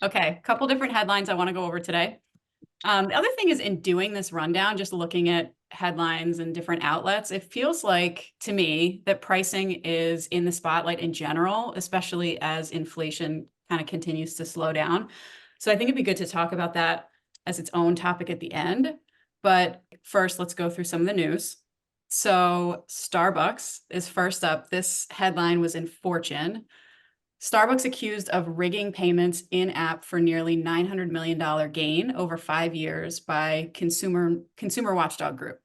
Okay, a couple different headlines I want to go over today. The other thing is in doing this rundown, just looking at headlines and different outlets, it feels like to me that pricing is in the spotlight in general, especially as inflation kind of continues to slow down. So I think it'd be good to talk about that as its own topic at the end. But first, let's go through some of the news. So Starbucks is first up. This headline was in Fortune. Starbucks accused of rigging payments in app for nearly $900 million gain over 5 years by consumer watchdog group.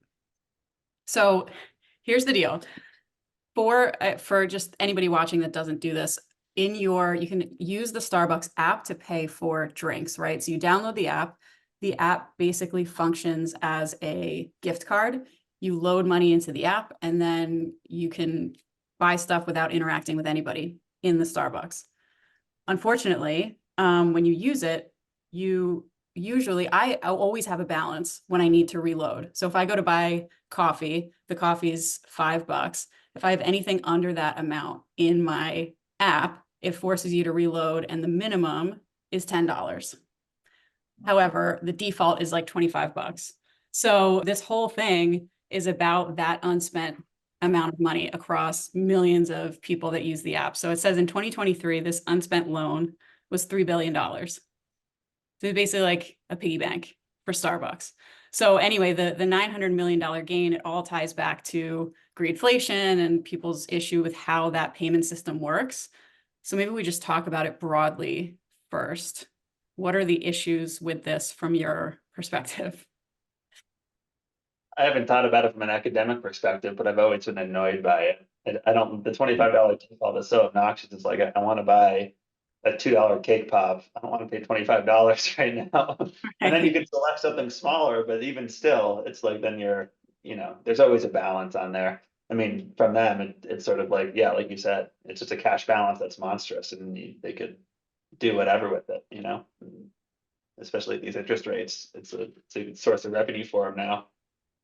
So here's the deal. For just anybody watching that doesn't do this, you can use the Starbucks app to pay for drinks, right? So you download the app. The app basically functions as a gift card. You load money into the app, and then you can buy stuff without interacting with anybody in the Starbucks. Unfortunately, when you use it, I always have a balance when I need to reload. So if I go to buy coffee, the coffee is $5. If I have anything under that amount in my app, it forces you to reload, and the minimum is $10. However, the default is like $25. So this whole thing is about that unspent amount of money across millions of people that use the app. So it says in 2023, this unspent loan was $3 billion. So it's basically like a piggy bank for Starbucks. So anyway, the $900 million gain, it all ties back to greedflation and people's issue with how that payment system works. So maybe we just talk about it broadly first. What are the issues with this from your perspective? I haven't thought about it from an academic perspective, but I've always been annoyed by it. I don't, the $25 default is so obnoxious. It's like, I want to buy a $2 cake pop. I don't want to pay $25 right now. And then you can select something smaller, but even still, it's like, then there's always a balance on there. I mean, from them, it's sort of like, yeah, like you said, it's just a cash balance that's monstrous, and they could do whatever with it. Especially at these interest rates, it's a source of revenue for them now.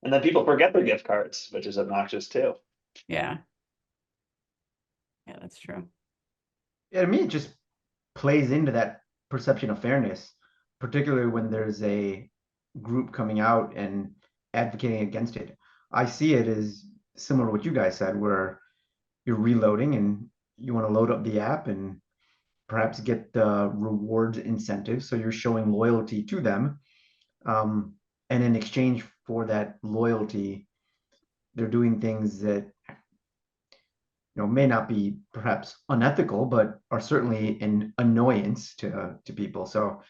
And then people forget their gift cards, which is obnoxious too. Yeah. Yeah, that's true. Yeah, to me, it just plays into that perception of fairness, particularly when there's a group coming out and advocating against it. I see it as similar to what you guys said, where you're reloading and you want to load up the app and perhaps get the rewards incentives. So you're showing loyalty to them. And in exchange for that loyalty, they're doing things that may not be perhaps unethical, but are certainly an annoyance to people. So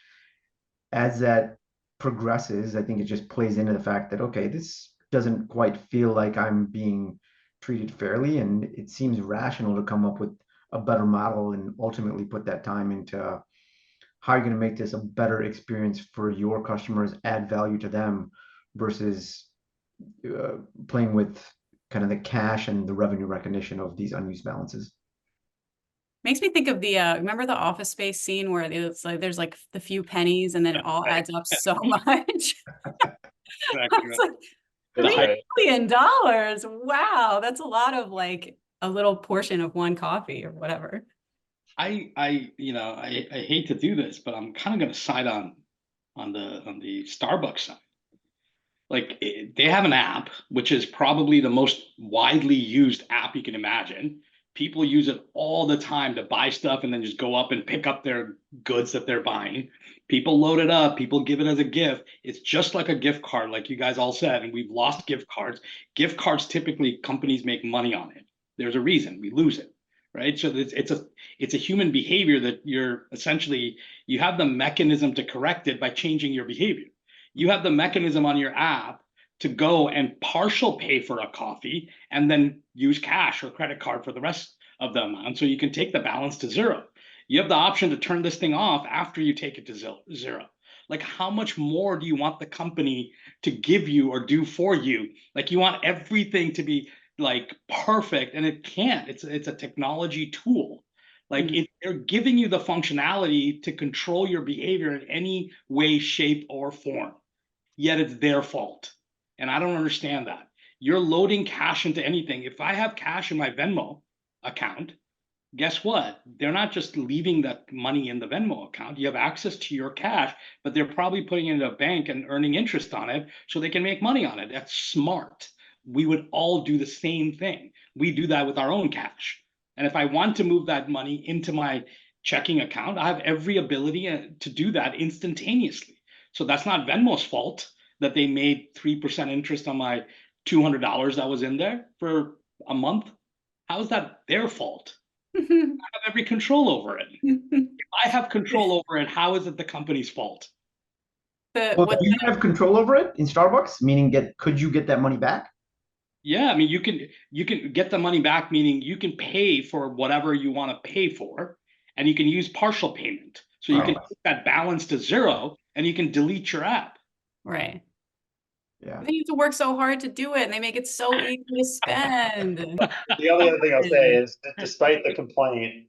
as that progresses, I think it just plays into the fact that, okay, this doesn't quite feel like I'm being treated fairly, and it seems rational to come up with a better model and ultimately put that time into how you're going to make this a better experience for your customers, add value to them, versus playing with kind of the cash and the revenue recognition of these unused balances. Makes me think of the remember the Office Space scene where it's like there's like the few pennies and then it all adds up so much. Exactly It's right. like That's right. $3 million. Wow, that's a lot of like a little portion of one coffee or whatever. I hate to do this, but I'm kind of going to side on the Starbucks side. Like they have an app, which is probably the most widely used app you can imagine. People use it all the time to buy stuff and then just go up and pick up their goods that they're buying. People load it up, people give it as a gift. It's just like a gift card, like you guys all said, and we've lost gift cards. Gift cards, typically companies make money on it. There's a reason we lose it, right? So it's a human behavior that you have the mechanism to correct it by changing your behavior. You have the mechanism on your app to go and partial pay for a coffee and then use cash or credit card for the rest of the amount, so you can take the balance to zero. You have the option to turn this thing off after you take it to zero. Like, how much more do you want the company to give you or do for you? Like, you want everything to be like perfect, and it can't. It's a technology tool. Like, they're giving you the functionality to control your behavior in any way, shape, or form, yet it's their fault. And I don't understand that. You're loading cash into anything. If I have cash in my Venmo account, guess what? They're not just leaving that money in the Venmo account. You have access to your cash, but they're probably putting it in a bank and earning interest on it so they can make money on it. That's smart. We would all do the same thing. We do that with our own cash. And if I want to move that money into my checking account, I have every ability to do that instantaneously. So that's not Venmo's fault that they made 3% interest on my $200 that was in there for a month. How is that their fault? I have every control over it. If I have control over it, how is it the company's fault? Well, do you have control over it in Starbucks? Meaning, could you get that money back? Yeah, I mean, you can get the money back, meaning you can pay for whatever you want to pay for, and you can use partial payment. So you can put that balance to zero, and you can delete your app. Right. Yeah. They have to work so hard to do it, and they make it so easy to spend. The only other thing I'll say is that despite the complaint,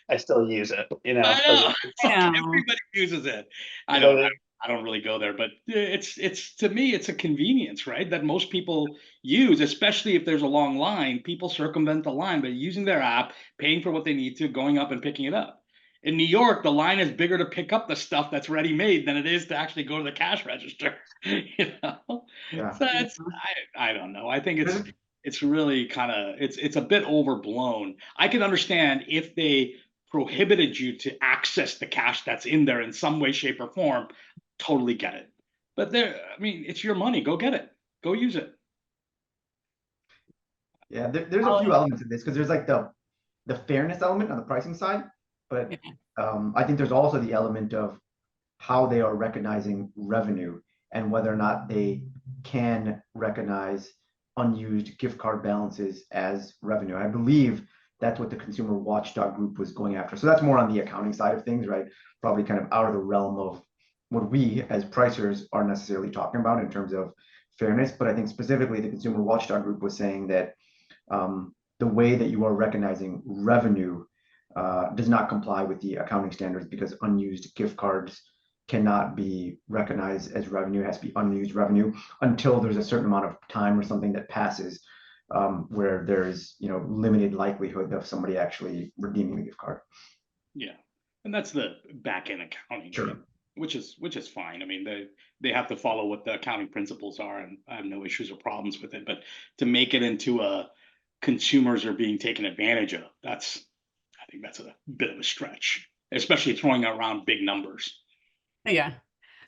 I still use it, you know. I know. I know. Everybody uses it. I don't really go there, but it's to me, it's a convenience, right? That most people use, especially if there's a long line. People circumvent the line by using their app, paying for what they need to, going up and picking it up. In New York, the line is bigger to pick up the stuff that's ready made than it is to actually go to the cash register. You know, Yeah. so I don't know. I think it's really kind of it's a bit overblown. I can understand if they prohibited you to access the cash that's in there in some way, shape, or form. Totally get it. But I mean, it's your money. Go get it. Go use it. Yeah, there's a few elements of this because there's like the fairness element on the pricing side, but I think there's also the element of how they are recognizing revenue and whether or not they can recognize unused gift card balances as revenue. I believe that's what the consumer watchdog group was going after. So that's more on the accounting side of things, right? Probably kind of out of the realm of what we as pricers are necessarily talking about in terms of fairness. But I think specifically the consumer watchdog group was saying that the way that you are recognizing revenue does not comply with the accounting standards because unused gift cards cannot be recognized as revenue. It has to be unused revenue until there's a certain amount of time or something that passes where there's limited likelihood of somebody actually redeeming the gift card. Yeah, and that's the back end accounting, sure. which is fine. I mean, they have to follow what the accounting principles are, and I have no issues or problems with it. But to make it into a consumers are being taken advantage of, I think that's a bit of a stretch, especially throwing around big numbers. Yeah.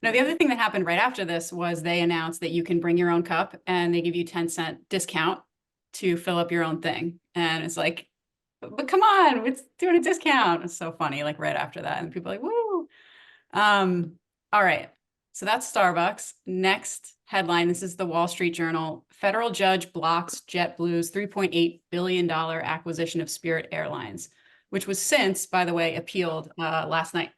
Now, the other thing that happened right after this was they announced that you can bring your own cup and they give you 10-cent discount to fill up your own thing. And it's like, but come on, it's doing a discount. It's so funny, like right after that. And people are like, woo. All right. So that's Starbucks. Next headline. This is the Wall Street Journal. Federal judge blocks JetBlue's $3.8 billion acquisition of Spirit Airlines, which was since, by the way, appealed last night.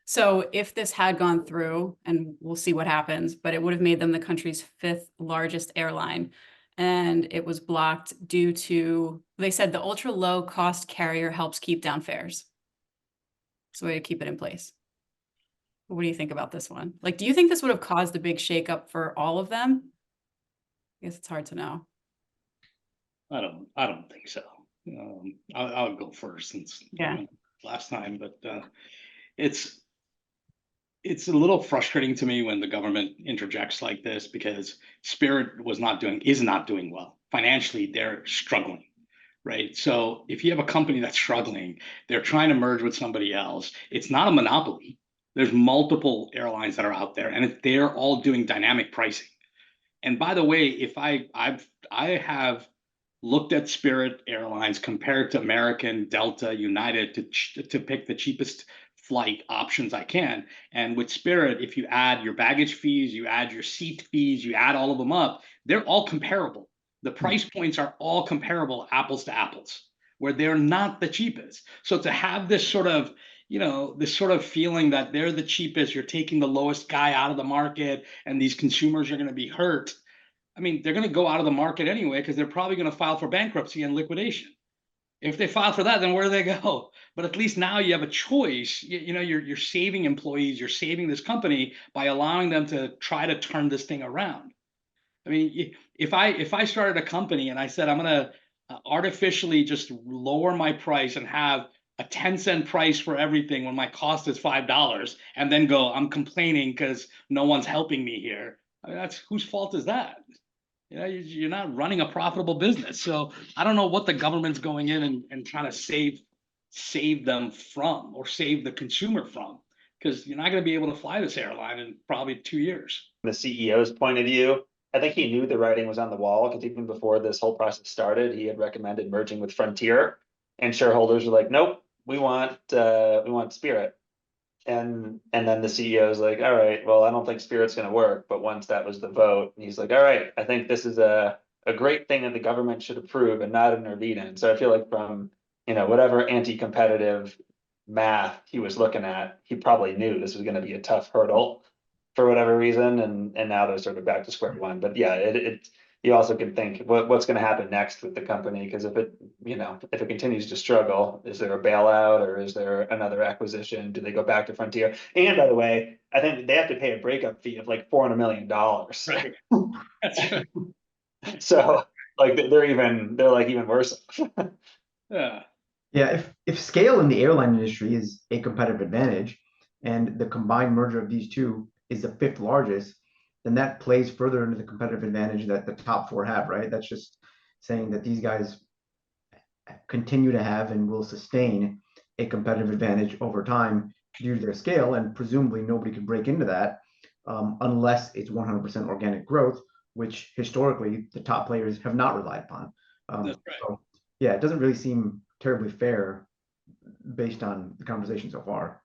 So if this had gone through, and we'll see what happens, but it would have made them the country's 5th largest airline. And it was blocked due to, they said the ultra low cost carrier helps keep down fares. It's a way to keep it in place. What do you think about this one? Like, do you think this would have caused a big shakeup for all of them? I guess it's hard to know. I don't think so. I'll go first since last time, but it's a little frustrating to me when the government interjects like this because Spirit is not doing well financially. They're struggling, right? So if you have a company that's struggling, they're trying to merge with somebody else. It's not a monopoly. There's multiple airlines that are out there, and they're all doing dynamic pricing. And by the way, if I have looked at Spirit Airlines compared to American, Delta, United to pick the cheapest flight options I can. And with Spirit, if you add your baggage fees, you add your seat fees, you add all of them up, they're all comparable. The price points are all comparable, apples to apples, where they're not the cheapest. So to have this sort of feeling that they're the cheapest, you're taking the lowest guy out of the market, and these consumers are going to be hurt. I mean, they're going to go out of the market anyway because they're probably going to file for bankruptcy and liquidation. If they file for that, then where do they go? But at least now you have a choice. You're saving employees, you're saving this company by allowing them to try to turn this thing around. I mean, if I started a company and I said I'm artificially just lower my price and have a 10-cent price for everything when my cost is $5, and then go, I'm complaining because no one's helping me here. I mean, that's whose fault is that? You know, you're not running a profitable business. So I don't know what the government's going in and trying to save them from, or save the consumer from, because you're not going to be able to fly this airline in probably 2 years. The CEO's point of view, I think he knew the writing was on the wall, because even before this whole process started, he had recommended merging with Frontier, and shareholders were like, nope, we want Spirit. And then the CEO is like, all right, well, I don't think Spirit's gonna work. But once that was the vote, he's like, all right, I think this is a great thing that the government should approve and not intervene in. So I feel like from, whatever anti-competitive math he was looking at, he probably knew this was gonna be a tough hurdle for whatever reason, and now they're sort of back to square one. But yeah, you also can think what's going to happen next with the company, because if it continues to struggle, is there a bailout, or is there another acquisition? Do they go back to Frontier? And by the way, I think they have to pay a breakup fee of like $400 million. Right. That's right. So like they're like even worse. Yeah. Yeah, if scale in the airline industry is a competitive advantage, and the combined merger of these two is the fifth largest, then that plays further into the competitive advantage that the top four have, right? That's just saying that these guys continue to have and will sustain a competitive advantage over time due to their scale, and presumably nobody can break into that unless it's 100% organic growth, which historically the top players have not relied upon. That's right. So yeah, it doesn't really seem terribly fair based on the conversation so far.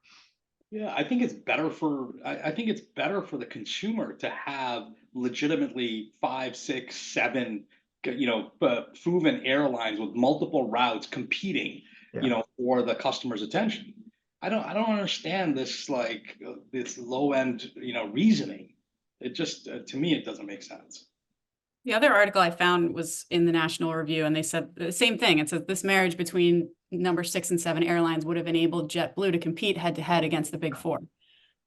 Yeah, I think it's better for I think it's better for the consumer to have legitimately 5, 6, 7, proven airlines with multiple routes competing, Yeah. for the customer's attention. I don't understand this this low end, reasoning. It just to me it doesn't make sense. The other article I found was in the National Review, and they said the same thing. It said this marriage between number 6 and 7 airlines would have enabled JetBlue to compete head to head against the big four.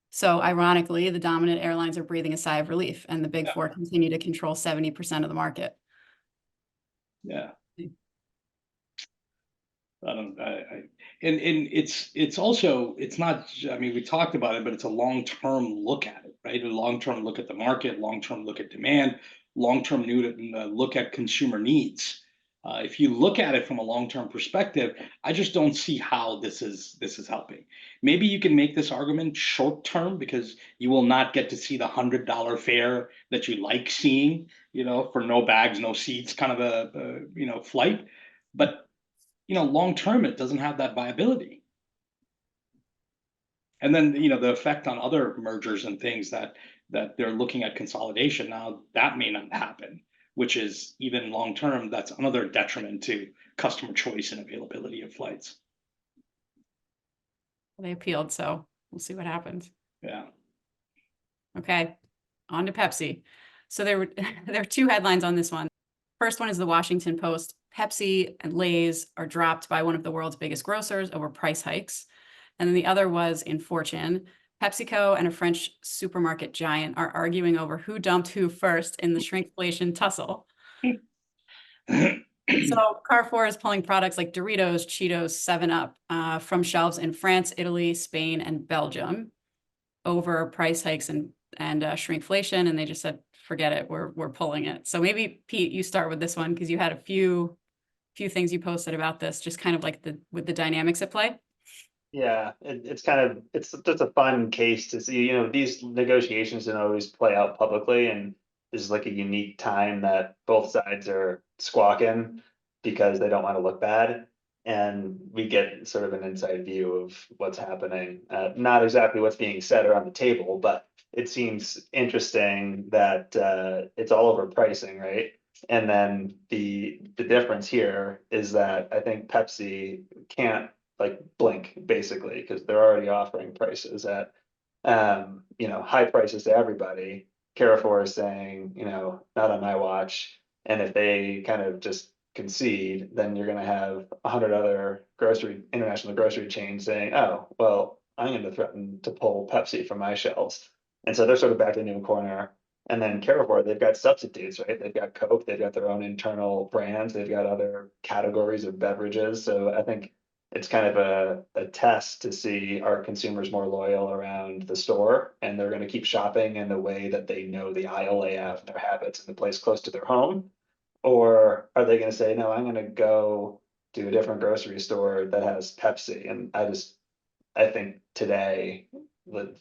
So ironically, the dominant airlines are breathing a sigh of relief, and the big Yeah. four continue to control 70% of the market. Yeah. I don't, and it's also, it's not, I mean, we talked about it, but it's a long-term look at it, right? A long-term look at the market, long-term look at demand, long-term look at consumer needs. If you look at it from a long-term perspective, I just don't see how this is helping. Maybe you can make this argument short-term, because you will not get to see the $100 fare that you like seeing, for no bags, no seats, kind of a flight. But long term, it doesn't have that viability. And then, the effect on other mergers and things that they're looking at consolidation now, that may not happen, which is even long term, that's another detriment to customer choice and availability of flights. They appealed, so we'll see what happens. Yeah. Okay, on to Pepsi. So there are two headlines on this one. First one is the Washington Post. Pepsi and Lay's are dropped by one of the world's biggest grocers over price hikes. And then the other was in Fortune. PepsiCo and a French supermarket giant are arguing over who dumped who first in the shrinkflation tussle. So Carrefour is pulling products like Doritos, Cheetos, 7-Up from shelves in France, Italy, Spain, and Belgium over price hikes and shrinkflation, and they just said, forget it, we're pulling it. So maybe Pete, you start with this one, because you had a few things you posted about this, just kind of like with the dynamics at play. Yeah, it's just a fun case to see. These negotiations don't always play out publicly, and this is like a unique time that both sides are squawking because they don't want to look bad, and we get sort of an inside view of what's happening. Not exactly what's being said or on the table, but it seems interesting that it's all over pricing, right? And then the difference here is that I think Pepsi can't like blink, basically, because they're already offering prices at high prices to everybody. Carrefour is saying, not on my watch. And if they kind of just concede, then you're going to have 100 other international grocery chains saying, oh, well, I'm going to threaten to pull Pepsi from my shelves. And so they're sort of backed into a corner. And then Carrefour, they've got substitutes, right? They've got Coke, they've got their own internal brands, they've got other categories of beverages. So I think it's kind of a test to see, are consumers more loyal around the store, and they're going to keep shopping in the way that they know the aisle layout and their habits in the place close to their home? Or are they going to say, no, I'm going to go to a different grocery store that has Pepsi? And I think today,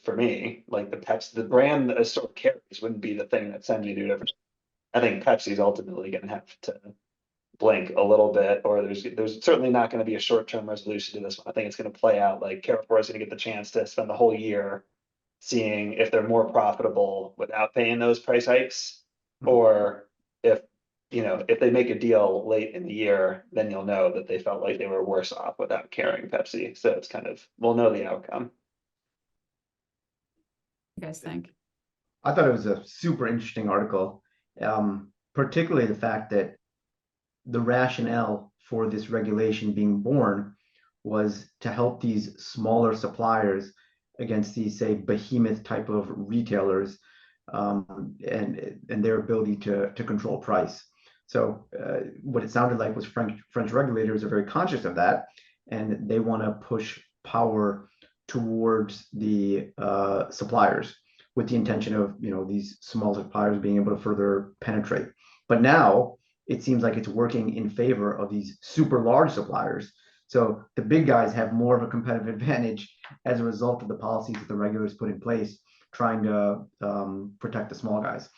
for me, like the brand that a store carries wouldn't be the thing that sends you to a different. I think Pepsi's ultimately going to have to blink a little bit, or there's certainly not going to be a short-term resolution to this one. I think it's going to play out like Carrefour is going to get the chance to spend the whole year seeing if they're more profitable without paying those price hikes, or if if they make a deal late in the year, then you'll know that they felt like they were worse off without carrying Pepsi. So it's kind of, we'll know the outcome. You guys think? I thought it was a super interesting article, particularly the fact that the rationale for this regulation being born was to help these smaller suppliers against these, say, behemoth type of retailers, and their ability to control price. So what it sounded like was French regulators are very conscious of that, and they want to push power towards the suppliers with the intention of these small suppliers being able to further penetrate. But now it seems like it's working in favor of these super large suppliers. So the big guys have more of a competitive advantage as a result of the policies that the regulators put in place, trying to protect the small guys.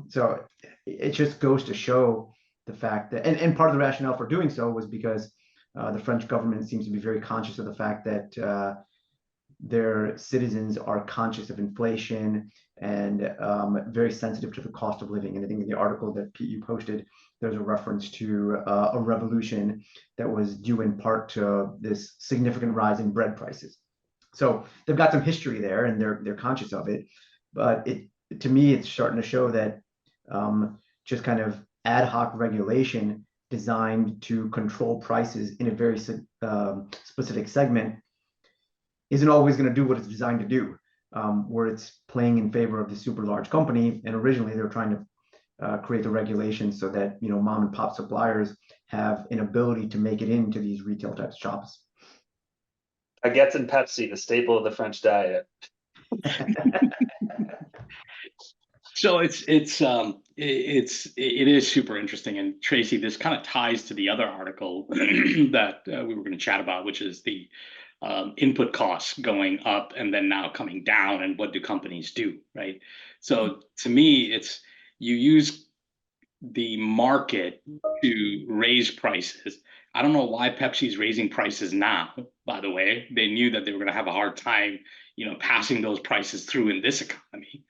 So it just goes to show the fact that, and part of the rationale for doing so was because the French government seems to be very conscious of the fact that their citizens are conscious of inflation and very sensitive to the cost of living. And I think in the article that Pete, you posted, there's a reference to a revolution that was due in part to this significant rise in bread prices. So they've got some history there, and they're conscious of it. But to me, it's starting to show that just kind of ad hoc regulation designed to control prices in a very specific segment isn't always going to do what it's designed to do, where it's playing in favor of the super large company. And originally they're trying to create the regulations so that mom and pop suppliers have an ability to make it into these retail type shops. Baguettes and Pepsi, the staple of the French diet. So it is super interesting. And Tracy, this kind of ties to the other article that we were going to chat about, which is the input costs going up and then now coming down, and what do companies do, right? So to me, it's you use the market to raise prices. I don't know why Pepsi's raising prices now, by the way. They knew that they were going to have a hard time, passing those prices through in this economy.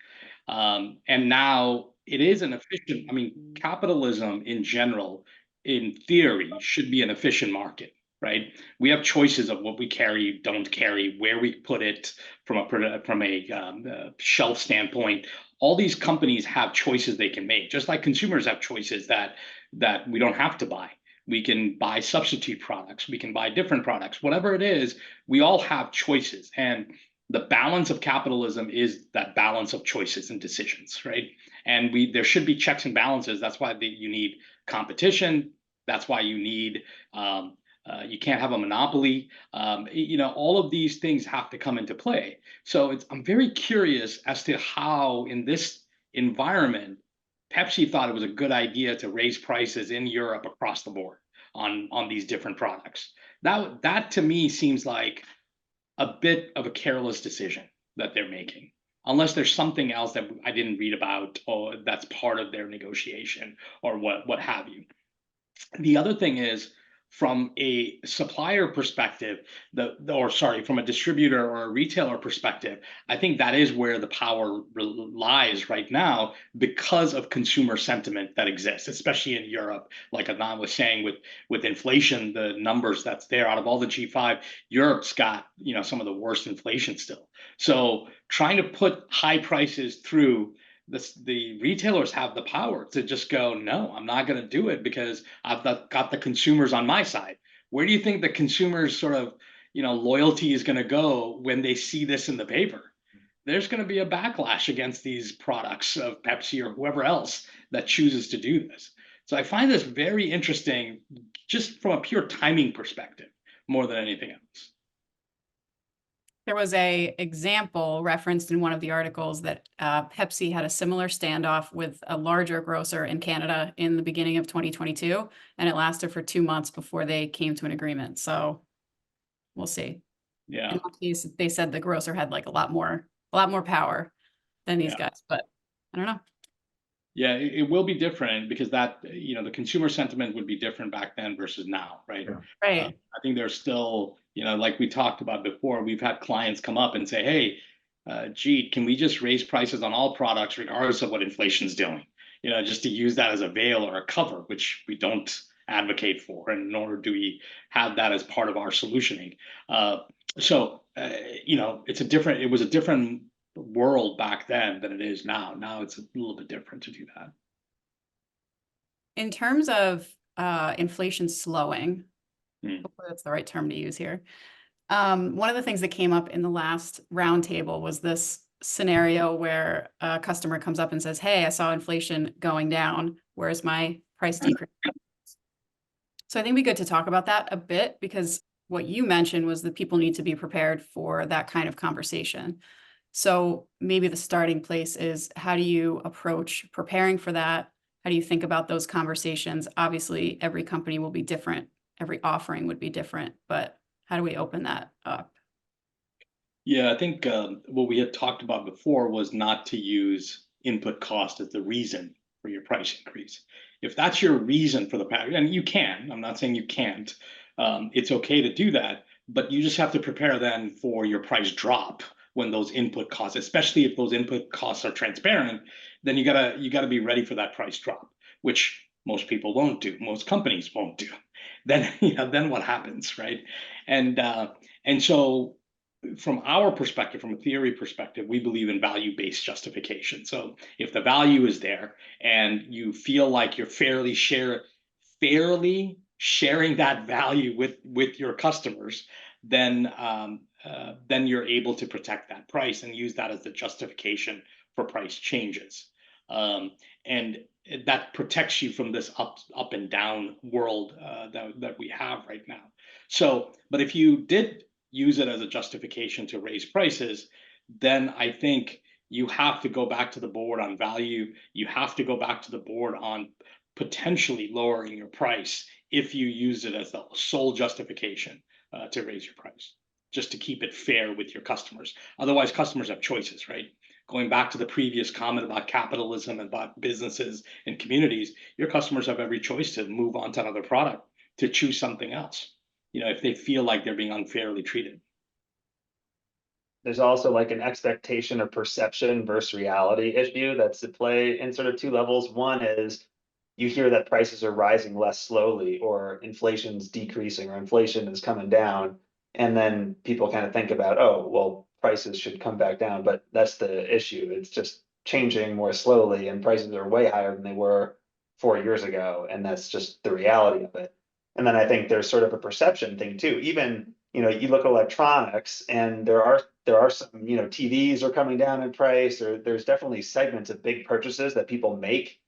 And now it is an efficient, capitalism in general, in theory, should be an efficient market, right? We have choices of what we carry, don't carry, where we put it from a shelf standpoint. All these companies have choices they can make, just like consumers have choices that we don't have to buy. We can buy substitute products, we can buy different products, whatever it is, we all have choices. And the balance of capitalism is that balance of choices and decisions, right? And there should be checks and balances. That's why you need competition. That's why you need you can't have a monopoly. All of these things have to come into play. So I'm very curious as to how, in this environment, Pepsi thought it was a good idea to raise prices in Europe across the board on these different products. That to me seems like a bit of a careless decision that they're making, unless there's something else that I didn't read about, or that's part of their negotiation, or what have you. The other thing is, from a supplier perspective, from a distributor or a retailer perspective, I think that is where the power lies right now, because of consumer sentiment that exists, especially in Europe. Like Adnan was saying, with inflation, the numbers that's there, out of all the G5, Europe's got some of the worst inflation still. So trying to put high prices through, the retailers have the power to just go, no, I'm not going to do it because I've got the consumers on my side. Where do you think the consumers' sort of loyalty is going to go when they see this in the paper? there's going to be a backlash against these products of Pepsi or whoever else that chooses to do this. So I find this very interesting, just from a pure timing perspective, more than anything else. There was a example referenced in one of the articles that Pepsi had a similar standoff with a larger grocer in Canada in the beginning of 2022, and it lasted for 2 months before they came to an agreement. So we'll see. Yeah. In that case, they said the grocer had like a lot more power than these guys, but I don't know. Yeah, it will be different because that, the consumer sentiment would be different back then versus now, right? Yeah. Right. I think there's still, like we talked about before, we've had clients come up and say, hey, gee, can we just raise prices on all products regardless of what inflation's doing? Just to use that as a veil or a cover, which we don't advocate for, and nor do we have that as part of our solutioning. It was a different world back then than it is now. Now it's a little bit different to do that. In terms of inflation slowing, Hmm. hopefully that's the right term to use here. One of the things that came up in the last roundtable was this scenario where a customer comes up and says, hey, I saw inflation going down. Where's my price decrease? So I think it'd be good to talk about that a bit, because what you mentioned was that people need to be prepared for that kind of conversation. So maybe the starting place is, how do you approach preparing for that? How do you think about those conversations? Obviously, every company will be different. Every offering would be different, but how do we open that up? Yeah, I think what we had talked about before was not to use input cost as the reason for your price increase. If that's your reason for the package, and you can, I'm not saying you can't, it's okay to do that, but you just have to prepare then for your price drop when those input costs, especially if those input costs are transparent, then you gotta be ready for that price drop, which most people won't do, most companies won't do. Then then what happens, right? And so from our perspective, from a theory perspective, we believe in value-based justification. So if the value is there and you feel like you're fairly sharing that value with your customers, then you're able to protect that price and use that as the justification for price changes. And that protects you from this up and down world that we have right now. So, but if you did use it as a justification to raise prices, then I think you have to go back to the board on value. You have to go back to the board on potentially lowering your price if you use it as the sole justification to raise your price, just to keep it fair with your customers. Otherwise, customers have choices, right? Going back to the previous comment about capitalism and about businesses and communities, your customers have every choice to move on to another product, to choose something else, if they feel like they're being unfairly treated. There's also like an expectation or perception versus reality issue that's at play in sort of two levels. One is you hear that prices are rising less slowly, or inflation's decreasing, or inflation is coming down. And then people kind of think about, oh, well, prices should come back down, but that's the issue. It's just changing more slowly, and prices are way higher than they were 4 years ago. And that's just the reality of it. And then I think there's sort of a perception thing too. Even, you look at electronics, and there are some, TVs are coming down in price, or there's definitely segments of big purchases that people make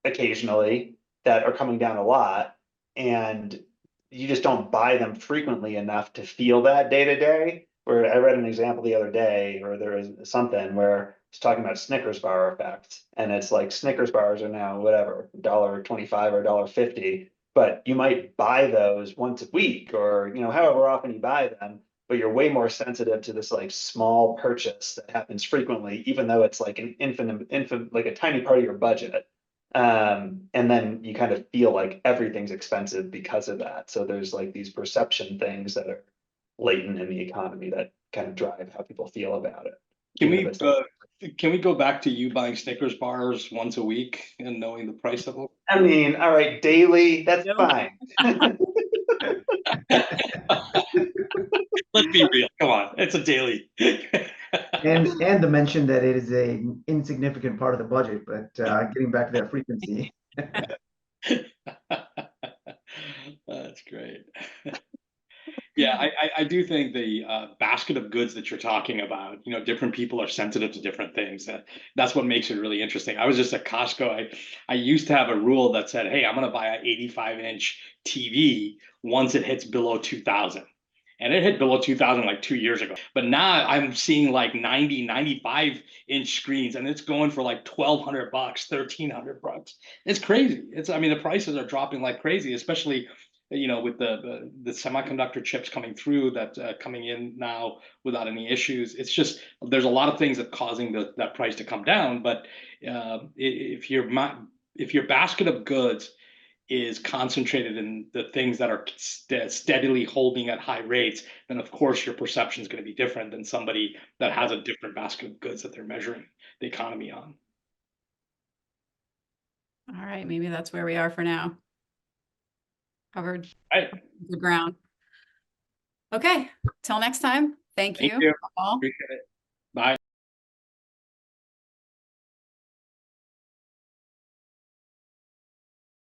occasionally that are coming down a lot, and you just don't buy them frequently enough to feel that day to day. Where I read an example the other day, or there was something where it's talking about Snickers bar effect, and it's like Snickers bars are now whatever $1.25 or $1.50, but you might buy those once a week, or however often you buy them, but you're way more sensitive to this like small purchase that happens frequently, even though it's like an infant, like a tiny part of your budget. And then you kind of feel like everything's expensive because of that. So there's like these perception things that are latent in the economy that kind of drive how people feel about it. Can we go back to you buying Snickers bars once a week and knowing the price of them? I mean, all right, daily, that's fine. Let's be real. Come on, it's a daily. And to mention that it is a insignificant part of the budget, but getting back to that frequency. That's great. Yeah, I do think the basket of goods that you're talking about, you know, different people are sensitive to different things. That's what makes it really interesting. I was just at Costco. I used to have a rule that said, hey, I'm going to buy an 85-inch TV once it hits below 2,000. And it hit below 2,000 like 2 years ago. But now I'm seeing like 90, 95-inch screens, and it's going for like $1,200, $1,300. It's crazy. I mean, the prices are dropping like crazy, especially, you know, with the semiconductor chips coming through that coming in now without any issues. It's just, there's a lot of things that causing that price to come down. But if your basket of goods is concentrated in the things that are steadily holding at high rates, then of course your perception is going to be different than somebody that has a different basket of goods that they're measuring the economy on. All right, maybe that's where we are for now. Covered Right. the ground. Okay, till next time. Thank Thank you you. all. Appreciate it.